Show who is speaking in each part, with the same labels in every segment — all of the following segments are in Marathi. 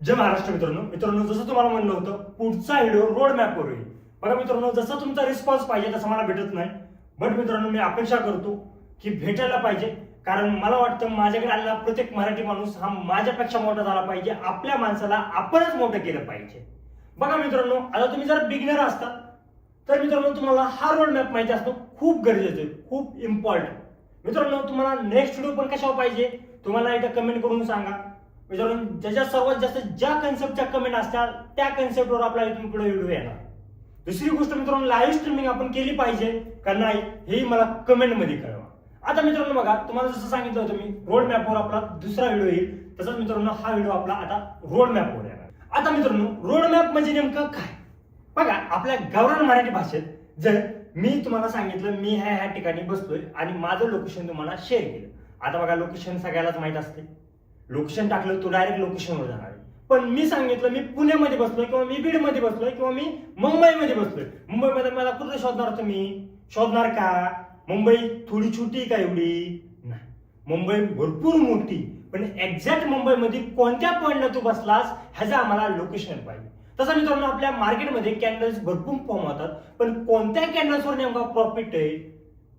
Speaker 1: जय महाराष्ट्र मित्रांनो जसं तुम्हाला म्हणलं होतं पुढचा व्हिडिओ रोड मॅपवर होईल. बघा मित्रांनो, जसा तुमचा रिस्पॉन्स पाहिजे तसा मला भेटत नाही. बट मित्रांनो, मी अपेक्षा करतो की भेटायला पाहिजे, कारण मला वाटतं माझ्याकडे आलेला प्रत्येक मराठी माणूस हा माझ्यापेक्षा मोठा झाला पाहिजे. आपल्या माणसाला आपणच मोठं केलं पाहिजे. बघा मित्रांनो, आता तुम्ही जर बिगिनर असता तर मित्रांनो तुम्हाला हा रोड मॅप माहिती असतो खूप गरजेचं आहे, खूप इम्पॉर्टंट. मित्रांनो, तुम्हाला नेक्स्ट व्हिडिओ पण कशावर पाहिजे तुम्हाला इथं कमेंट करून सांगा. मित्रांनो, ज्याच्या सर्वात जास्त ज्या कन्सेप्टच्या कमेंट असतात त्या कन्सेप्टवर आपला इथून पुढे व्हिडिओ येणार. दुसरी गोष्ट मित्रांनो, लाईव्ह स्ट्रीमिंग आपण केली पाहिजे का नाही हेही मला कमेंट मध्ये कळवा. आता मित्रांनो बघा, तुम्हाला जसं सांगितलं होतं मी रोड मॅपवर आपला दुसरा व्हिडिओ येईल, तसंच मित्रांनो हा व्हिडिओ आपला आता रोड मॅपवर येणार. आता मित्रांनो, रोड मॅप म्हणजे नेमकं काय? बघा, आपल्या गावरान मराठी भाषेत जर मी तुम्हाला सांगितलं मी ह्या ठिकाणी बसलोय आणि माझं लोकेशन तुम्हाला शेअर केलं. आता बघा, लोकेशन सगळ्यालाच माहित असते. लोकेशन टाकलं तो डायरेक्ट लोकेशनवर जाणार आहे. पण मी सांगितलं मी पुण्यामध्ये बसलोय किंवा मी बीडमध्ये बसलोय किंवा मी मुंबईमध्ये बसलोय. मुंबईमध्ये मला कुठे शोधणार तुम्ही? शोधणार का? मुंबई थोडी छोटी का एवढी? नाही, मुंबई भरपूर मोठी. पण एक्झॅक्ट मुंबईमध्ये कोणत्या पॉइंटला तू बसलास ह्याचं आम्हाला लोकेशन पाहिजे. तसं मित्रांनो, आपल्या मार्केटमध्ये कॅन्डल्स भरपूर फॉर्म होतात, पण कोणत्या कॅन्डल्सवर नेमका प्रॉफिट आहे,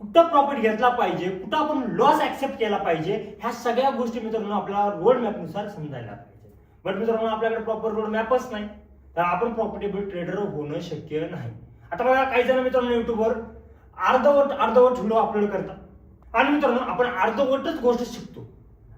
Speaker 1: कुठं प्रॉफिट घेतला पाहिजे, कुठं आपण लॉस ऍक्सेप्ट केला पाहिजे, ह्या सगळ्या गोष्टी मित्रांनो आपल्याला रोड मॅप नुसार समजायला पाहिजे. बट मित्रांनो, आपल्याकडे प्रॉपर रोड मॅपच नाही, तर आपण प्रॉफिटेबल ट्रेडर होणं शक्य नाही. आता बघा, काही जण मित्रांनो युट्यूबवर अर्धवट व्हिडिओ अपलोड करतात आणि मित्रांनो आपण अर्धवटच गोष्ट शिकतो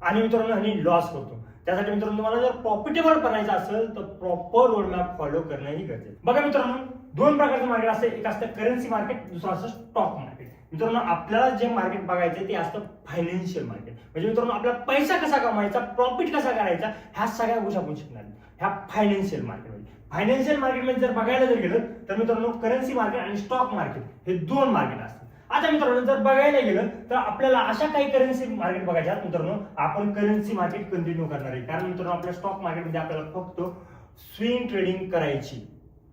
Speaker 1: आणि मित्रांनो आणि लॉस करतो. त्यासाठी मित्रांनो, तुम्हाला जर प्रॉफिटेबल बनायचं असेल तर प्रॉपर रोड मॅप फॉलो करणं ही गरजेचं आहे. बघा मित्रांनो, दोन प्रकारचं मार्केट असते. एक असतं करन्सी मार्केट, दुसरं असतं स्टॉक मार्केट. मित्रांनो, आपल्याला जे मार्केट बघायचं ते असतं फायनान्शियल मार्केट. म्हणजे मित्रांनो, आपला पैसा कसा कमायचा, प्रॉफिट कसा करायचा, ह्या सगळ्या गोष्टी आपण शिकणार ह्या फायनान्शियल मार्केटमध्ये. फायनान्शियल मार्केटमध्ये जर बघायला जर गेलं तर मित्रांनो, करन्सी मार्केट आणि स्टॉक मार्केट हे दोन मार्केट असतात. आता मित्रांनो, जर बघायला गेलं तर आपल्याला अशा काही करन्सी मार्केट बघायच्या मित्रांनो, आपण करन्सी मार्केट कंटिन्यू करणार आहे. कारण मित्रांनो, आपल्या स्टॉक मार्केटमध्ये आपल्याला फक्त स्विंग ट्रेडिंग करायची.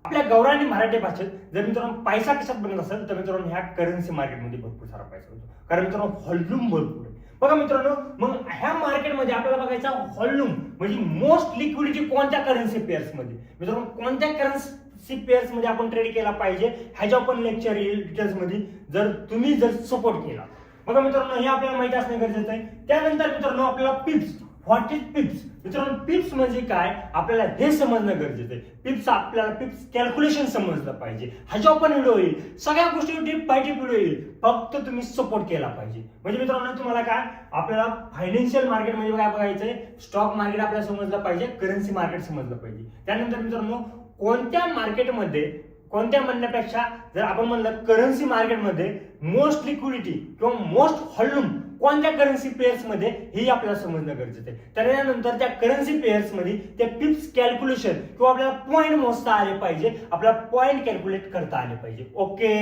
Speaker 1: आपल्या गौराणी मराठी भाषेत जर मित्रांनो पैसा कशात बनत असेल तर मित्रांनो ह्या करन्सी मार्केटमध्ये भरपूर सारा पैसा होतो, कारण मित्रांनो व्हॉल्यूम भरपूर आहे. बघा मित्रांनो, मग ह्या मार्केटमध्ये आपल्याला बघायचा व्हॉल्यूम म्हणजे मोस्ट लिक्विडिटी कोणत्या करन्सी पेअर्स मध्ये, मित्रांनो कोणत्या करन्सी पेअर्स मध्ये आपण ट्रेड केला पाहिजे ह्याच्या पण लेक्चर येईल डिटेल्स मध्ये, जर तुम्ही जर सपोर्ट केला. बघा मित्रांनो, हे आपल्याला माहिती असणे गरजेचं आहे. त्यानंतर मित्रांनो आपल्याला पिप्स, व्हॉट इज पिप्स? मित्रांनो, पिप्स म्हणजे काय आपल्याला हे समजणं गरजेचं आहे. पिप्स आपल्याला पिप्स कॅल्क्युलेशन समजलं पाहिजे. ह्याच्यावर पण व्हिडिओ येईल, सगळ्या गोष्टी टिप बाय टिप व्हिडिओ येईल, फक्त तुम्ही सपोर्ट केला पाहिजे. म्हणजे मित्रांनो, तुम्हाला काय आपल्याला फायनान्शियल मार्केटमध्ये काय बघायचंय, स्टॉक मार्केट आपल्याला समजलं पाहिजे, करन्सी मार्केट समजलं पाहिजे. त्यानंतर मित्रांनो, कोणत्या मार्केटमध्ये, कोणत्या म्हणण्यापेक्षा जर आपण म्हणलं करन्सी मार्केटमध्ये मोस्ट लिक्विडिटी किंवा मोस्ट व्हॉल्यूम कोणत्या करन्सी पेअर्स मध्ये हे आपल्याला समजणं गरजेचं आहे. त्यानंतर त्या करन्सी पेअर्स मध्ये त्या पिप्स कॅल्क्युलेशन किंवा आपल्याला पॉईंट मोजता आले पाहिजे, आपल्याला पॉईंट कॅल्क्युलेट करता आले पाहिजे. Okay,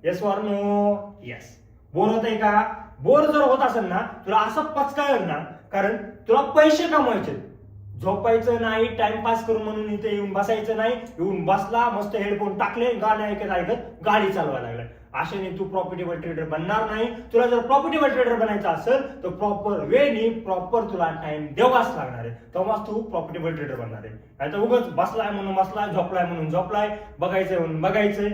Speaker 1: yes or no? Yes. Bore होत आहे का? बोर जर होत असेल ना, तुला असं पचकाळ ना, कारण तुला पैसे कमवायचे, झोपायचं नाही, टाइमपास करून म्हणून इथे येऊन बसायचं नाही. येऊन बसला, मस्त हेडफोन टाकले, गाणे ऐकत ऐकत गाडी चालवायला लागला, अशाने तू प्रॉफिटेबल ट्रेडर बनणार नाही. तुला जर प्रॉफिटेबल ट्रेडर बनायचं असेल तर प्रॉपर वेने प्रॉपर तुला टाइम द्यावाच लागणार आहे, तेव्हाच तू प्रॉफिटेबल ट्रेडर बनणार आहे. नाही तर उगाच बसलाय म्हणून बसलाय, झोपलाय म्हणून झोपलाय, बघायचंय म्हणून बघायचंय,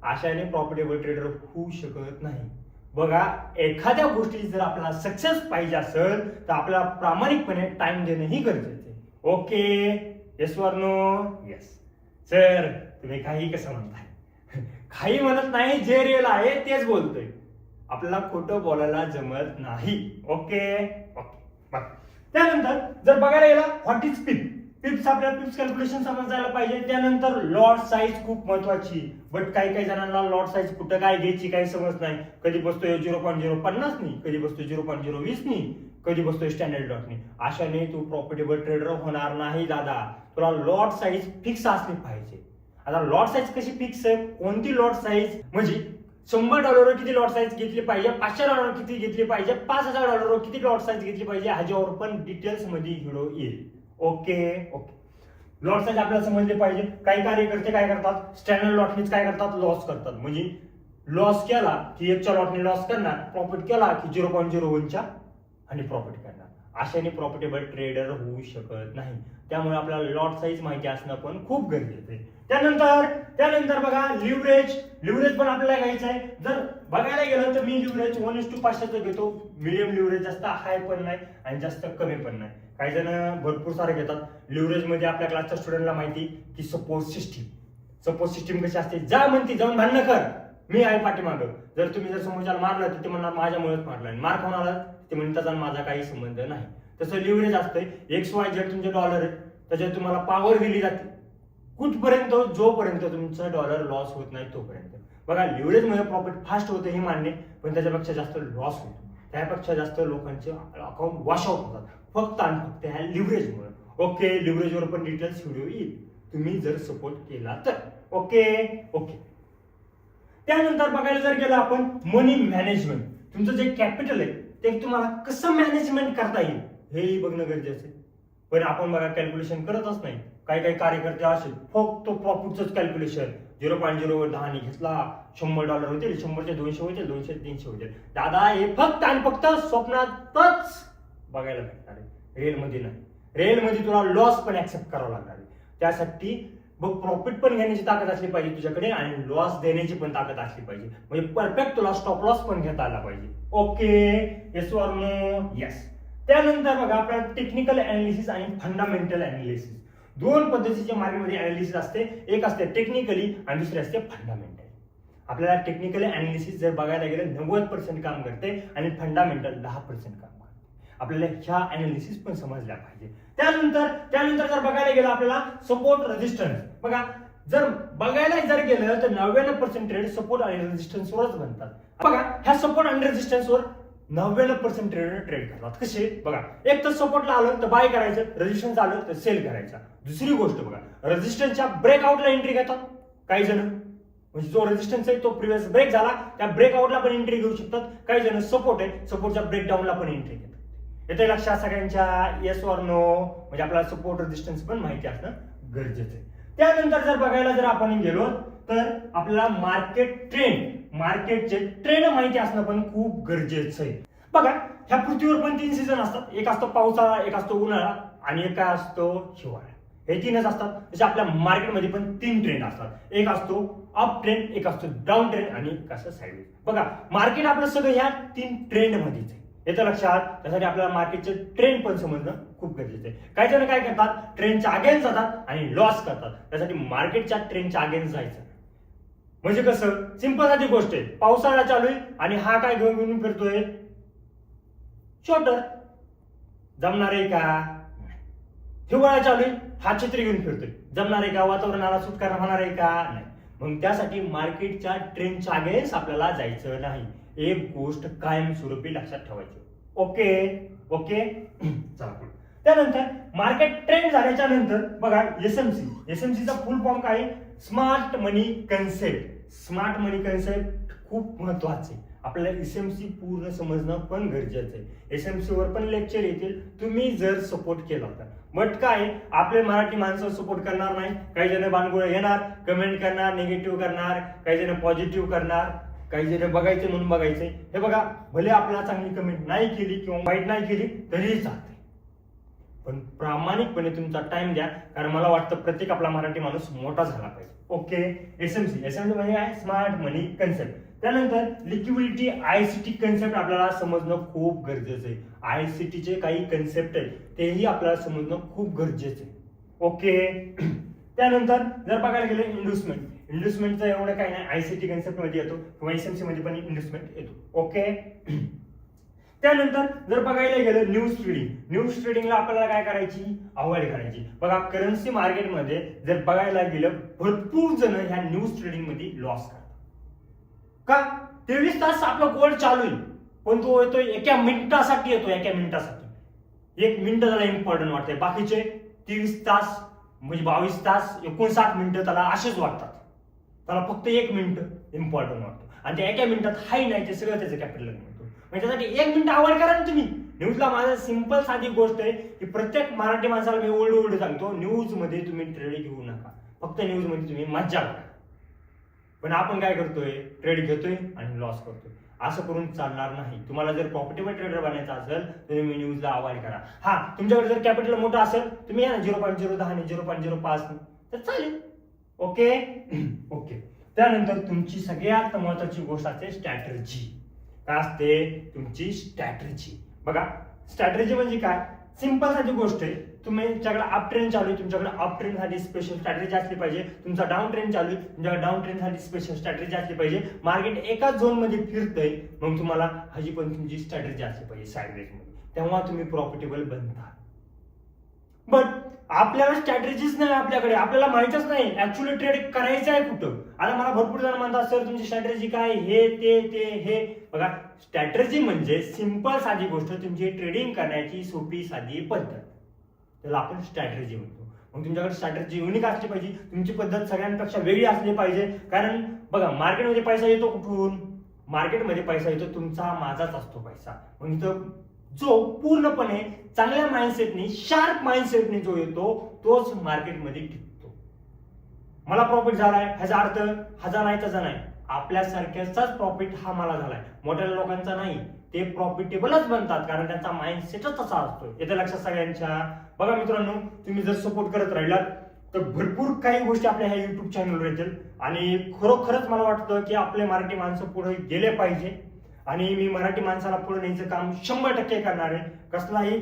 Speaker 1: अशाने प्रॉफिटेबल ट्रेडर होऊ शकत नाही. बघा, एखाद्या गोष्टी जर आपल्याला सक्सेस पाहिजे असेल तर आपल्याला प्रामाणिकपणे टाइम देणं ही गरजेचं आहे. Okay, yes or no? Yes. Sir, तुम्ही काही कसं म्हणताय? काही म्हणत नाही, जे रिअल आहे तेच बोलतोय, आपल्याला खोटं बोलायला जमत नाही. Okay okay. त्यानंतर जर बघायला गेला, व्हॉट इज पिप? पिप्स आपल्याला पिप्स कॅल्क्युलेशन समजायला पाहिजे. त्यानंतर लॉट साईज खूप महत्वाची. बट काही जणांना लॉट साईज कुठं काय घ्यायची काही समज नाही. कधी बसतोय 0.050 नी, कधी बसतोय 0.020 नी, कधी बसतोय स्टँडर्ड लॉट नी. अशाने तू प्रॉफिटेबल ट्रेडर होणार नाही दादा. तुला लॉट साईज फिक्स असली पाहिजे. आता लॉट साईज कशी फिक्स आहे? कोणती लॉट साईज म्हणजे $100 किती लॉट साईज घेतली पाहिजे, $500 किती घेतली पाहिजे, $5000 किती लॉट साईज घेतली पाहिजे, ह्याच्यावर पण डिटेल्स मध्ये व्हिडिओ येईल. Okay okay. लॉट साईज आपल्याला समजले पाहिजे. काही कार्यकर्ते काय करतात, स्टँडर्ड लॉटनीच काय करतात, लॉस करतात. म्हणजे लॉस केला की 1च्या लॉटने लॉस करणार, प्रॉफिट केला की 0.01च्या आणि प्रॉफिट करणार. आशाने प्रॉफिटेबल ट्रेडर होऊ शकत नाही. त्यामुळे आपल्याला लॉट साईज माहिती असणं पण खूप गरजेचं आहे. त्यानंतर बघा लिव्हरेज पण आपल्याला घ्यायचं आहे. जर बघायला गेलं तर मी लिव्हरेज 1:500 घेतो. मिडियम लिव्हरेज, जास्त हाय पण नाही आणि जास्त कमी पण नाही. काही जण भरपूर सारे घेतात. लिव्हरेज मध्ये आपल्या क्लासच्या स्टुडंटला माहिती की सपोर्ट सिस्टीम कशी असते. जा म्हणते जाऊन भांडणं कर, मी आहे पाठीमागं. जर तुम्ही समोरच्याला मारलं तर ते म्हणणार माझ्यामुळेच मारलं, आणि मार खाऊन आला ते म्हणतात माझा काही संबंध नाही. तसं लिव्हरेज असतंय. XYZ तुमचे डॉलर आहेत, त्याच्यात तुम्हाला पॉवर दिली जाते कुठपर्यंत, जोपर्यंत तुमचा डॉलर लॉस होत नाही तोपर्यंत. बघा लिव्हरेज मध्ये प्रॉफिट फास्ट होतं हे मान्य, पण त्याच्यापेक्षा जास्त लॉस होतो. त्यापेक्षा जास्त लोकांचे अकाउंट वॉशआउट होतात फक्त आणि फक्त ह्या लिव्हरेजमुळे. ओके, लिव्हरेजवर पण डिटेल्स व्हिडिओ येईल तुम्ही जर सपोर्ट केला तर. ओके. त्यानंतर बघायला जर गेलं आपण मनी मॅनेजमेंट, तुमचं जे कॅपिटल आहे ते तुम्हाला कसं मॅनेजमेंट करता येईल हेही बघणं गरजेचं आहे. पण आपण बघा कॅल्क्युलेशन करतच नाही. काही कार्यकर्ते असे फक्त प्रॉफिटच कॅल्क्युलेशन 0.010 घेतला, $100 होतील, 100चे 200 होतील, 200 300 होतील. दादा हे फक्त आणि फक्त स्वप्नातच बघायला भेटणार आहे, रिअलमध्ये नाही. रिअलमध्ये तुला लॉस पण ऍक्सेप्ट करावा लागणार आहे. त्यासाठी बघ प्रॉफिट पण घेण्याची ताकद असली पाहिजे तुझ्याकडे आणि लॉस देण्याची पण ताकद असली पाहिजे. म्हणजे परफेक्ट तुला स्टॉप लॉस पण घेता आला पाहिजे. Okay, yes or no? Yes. त्यानंतर बघा आपल्याला टेक्निकल अनालिसिस आणि फंडामेंटल अनालिसिस, दोन पद्धतीचे मार्केटमध्ये अनालिसिस असते. एक असते टेक्निकली आणि दुसरे असते फंडामेंटल. आपल्याला टेक्निकल अनालिसिस जर बघायला गेलं 90% काम करते आणि फंडामेंटल 10% काम करते. आपल्याला ह्या अनालिसिस पण समजल्या पाहिजे. त्यानंतर जर बघायला गेलं आपल्याला सपोर्ट रेजिस्टन्स. बघा जर बघायला गेलं तर 99% ट्रेड सपोर्ट आणि रेजिस्टन्सवरच बनतात. बघा ह्या सपोर्ट आणि रेजिस्टन्सवर 99% ट्रेड करतात. कसे? बघा एक तर सपोर्टला आलं तर बाय करायचं, रेजिस्टन्स आलं तर सेल करायचा. दुसरी गोष्ट बघा, रेजिस्टन्सच्या ब्रेकआउटला एंट्री घेतात काही जण, म्हणजे जो रेजिस्टन्स आहे तो प्रिव्हियस ब्रेक झाला त्या ब्रेकआउटला पण एंट्री घेऊ शकतात. काही जण सपोर्ट आहे, सपोर्टच्या ब्रेकडाऊनला पण एंट्री घेतात. येते लक्षात सगळ्यांच्या? Yes or no? म्हणजे आपल्याला सपोर्ट रेजिस्टन्स पण माहिती असणं गरजेचं आहे. त्यानंतर जर बघायला आपण गेलो तर आपल्याला मार्केटचे ट्रेंड माहिती असणं पण खूप गरजेचं आहे. बघा ह्या पृथ्वीवर पण 3 सीझन असतात. एक असतो पावसाळा, एक असतो उन्हाळा आणि एक काय असतो हिवाळा. हे 3च असतात. जसे आपल्या मार्केटमध्ये पण 3 ट्रेंड असतात. एक असतो अप ट्रेंड, एक असतो डाऊन ट्रेंड आणि एक असं साईडवेज. बघा मार्केट आपलं सगळं ह्या 3 ट्रेंड मध्येच आहे. येतं लक्षात? त्यासाठी आपल्याला मार्केटचे ट्रेंड पण समजणं खूप गरजेचं आहे. काही जण काय करतात, ट्रेंडच्या अगेन्स्ट जातात आणि लॉस करतात. त्यासाठी मार्केटच्या ट्रेंडच्या अगेन्स्ट जायचं. म्हणजे कसं, सिंपल साधी गोष्ट आहे. पावसाळा चालू आहे आणि हा काय घेऊन फिरतोय, शॉर्टर. जमणार आहे का? हिवाळा चालू आहे, हा छत्री घेऊन फिरतोय. जमणार आहे का? वातावरणाला सूट होणार आहे का? नाही. मग त्यासाठी मार्केटच्या ट्रेंडच्या अगेन्स्ट आपल्याला जायचं नाही. एक गोष्ट कायमस्वरूपी लक्षात ठेवायची. ओके चला. त्यानंतर मार्केट ट्रेंड झाल्याच्या नंतर बघा एसएमसीचा फुल फॉर्म काय? स्मार्ट मनी कन्सेप्ट. स्मार्ट मनी कन्सेप्ट खूप महत्वाचे. आपल्याला एसएमसी पूर्ण समजणं पण गरजेचं आहे. एसएमसी वर पण लेक्चर येतील तुम्ही जर सपोर्ट केला तर. बट काय आपले मराठी माणसं सपोर्ट करणार नाही. काही जण बाणगोळ येणार, कमेंट करणार, निगेटिव्ह करणार, काही जण पॉझिटिव्ह करणार, काही जण बघायचे म्हणून बघायचे. हे बघा भले आपल्याला चांगली कमेंट नाही केली किंवा वाईट नाही केली तरीही चालते, पण प्रामाणिकपणे तुमचा टाइम द्या. कारण मला वाटतं प्रत्येक आपला मराठी माणूस मोठा झाला पाहिजे. ओके, एसएमसी म्हणजे काय? स्मार्ट मनी कन्सेप्ट. त्यानंतर लिक्विडिटी आयसीटी कन्सेप्ट आपल्याला समजणं खूप गरजेचं आहे. आयसीटीचे काही कन्सेप्ट आहे तेही आपल्याला समजणं खूप गरजेचं आहे. ओके. त्यानंतर जर बघायला गेलं इन्व्हेस्टमेंटचं एवढं काही नाही, आयसीटी कन्सेप्ट मध्ये येतो किंवा एसएमसी मध्ये पण इन्व्हेस्टमेंट येतो. ओके. त्यानंतर जर बघायला गेलं न्यूज ट्रेडिंगला आपल्याला काय करायची? अवॉइड करायची. बघा करन्सी मार्केटमध्ये जर बघायला गेलं भरपूर जण ह्या न्यूज ट्रेडिंग मध्ये लॉस करतात. का? 23 तास आपला गोल्ड चालू आहे पण तो येतोय एका मिनिटासाठी येतो. 1 मिनिट त्याला इम्पॉर्टंट वाटतंय. बाकीचे 23 तास म्हणजे 22 तास 59 मिनिटं त्याला असेच वाटतात. त्याला फक्त 1 मिनिट इम्पॉर्टंट वाटतो आणि त्या 1 मिनिटात हाय नाही ते सगळं त्याचं कॅपिटल मिळतो. म्हणजे त्यासाठी 1 मिनिट अवॉइड करा ना तुम्ही. न्यूजला माझा सिंपल साधी गोष्ट आहे की प्रत्येक मराठी माणसाला मी ओल्ड सांगतो, न्यूज मध्ये तुम्ही ट्रेड घेऊ नका. फक्त न्यूज मध्ये तुम्ही मज्जा करा. पण आपण काय करतोय? ट्रेड घेतोय आणि लॉस करतोय. असं करून चालणार नाही. तुम्हाला जर प्रॉफिटेबल ट्रेडर बनायचं असेल तर तुम्ही न्यूजला अवॉइड करा. हा, तुमच्याकडे जर कॅपिटल मोठं असेल तुम्ही या ना 0.010 आणि 0.05 तर चालेल. Okay okay. त्यानंतर तुमची सगळ्यात महत्वाची गोष्ट असते स्ट्रॅटेजी. काय असते तुमची स्ट्रॅटेजी? बघा, स्ट्रॅटेजी म्हणजे काय? सिंपल साधी गोष्ट आहे. तुमच्याकडे अप ट्रेंड चालू आहे, तुमच्याकडे अप ट्रेंड साठी स्पेशल स्ट्रॅटेजी असली पाहिजे. तुमचा डाऊन ट्रेंड चालू आहे, तुमच्याकडे डाऊन ट्रेंड साठी स्पेशल स्ट्रॅटेजी असली पाहिजे. मार्केट एकाच झोन मध्ये फिरतंय मग तुम्हाला ह्याची पण तुमची स्ट्रॅटेजी असली पाहिजे साइडवेज मध्ये, तेव्हा तुम्ही प्रॉफिटेबल बनता. बट आपल्याला स्ट्रॅटेजीच नाही, आपल्याला माहितच नाही ऍक्च्युअली ट्रेड करायचं आहे कुठं. आता मला भरपूर जण म्हणतात सर तुमची स्ट्रॅटेजी काय, हे ते हे. बघा, स्ट्रॅटेजी म्हणजे सिंपल साधी गोष्ट, तुमची ट्रेडिंग करण्याची सोपी साधी पद्धत, त्याला आपण स्ट्रॅटेजी म्हणतो. मग तुमच्याकडे स्ट्रॅटेजी युनिक असली पाहिजे, तुमची पद्धत सगळ्यांपेक्षा वेगळी असली पाहिजे. कारण बघा, मार्केटमध्ये पैसा येतो कुठून? मार्केटमध्ये पैसा येतो तुमचा माझाच असतो पैसा. मग इथं जो पूर्णपणे चांगल्या माइंडसेटने, शार्प माइंडसेटने जो येतो तोच मार्केटमध्ये टिकतो. मला प्रॉफिट झालाय ह्याचा अर्थ ह्याचा नाही त्याचा नाही, आपल्यासारख्याचाच प्रॉफिट हा मला झालाय, मोठ्या लोकांचा नाही. ते प्रॉफिटेबलच बनतात कारण त्यांचा माइंडसेटच तसा असतो. येत्या लक्षात सगळ्यांच्या. बघा मित्रांनो, तुम्ही जर सपोर्ट करत राहिलात तर भरपूर काही गोष्टी आपल्या ह्या युट्यूब चॅनलवर येतील आणि खरोखरच मला वाटतं की आपले मराठी माणसं पुढे गेले पाहिजे आणि मी मराठी माणसाला पुढे न्यायचं काम 100% करणार आहे. कसलाही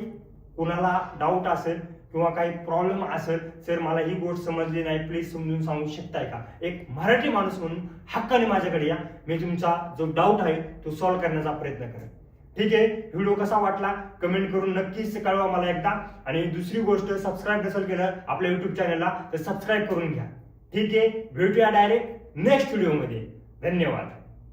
Speaker 1: कोणाला डाऊट असेल किंवा काही प्रॉब्लेम असेल, सर मला ही गोष्ट समजली नाही, प्लीज समजून सांगू शकताय का, एक मराठी माणूस म्हणून हक्काने माझ्याकडे या, मी तुमचा जो डाऊट आहे तो सॉल्व्ह करण्याचा प्रयत्न करेन. ठीक आहे. व्हिडिओ कसा वाटला कमेंट करून नक्कीच कळवा मला एकदा. आणि दुसरी गोष्ट, सबस्क्राईब नसेल केलं आपल्या युट्यूब चॅनलला तर सबस्क्राईब करून घ्या. ठीक आहे. भेटूया डायरेक्ट नेक्स्ट व्हिडिओमध्ये. धन्यवाद.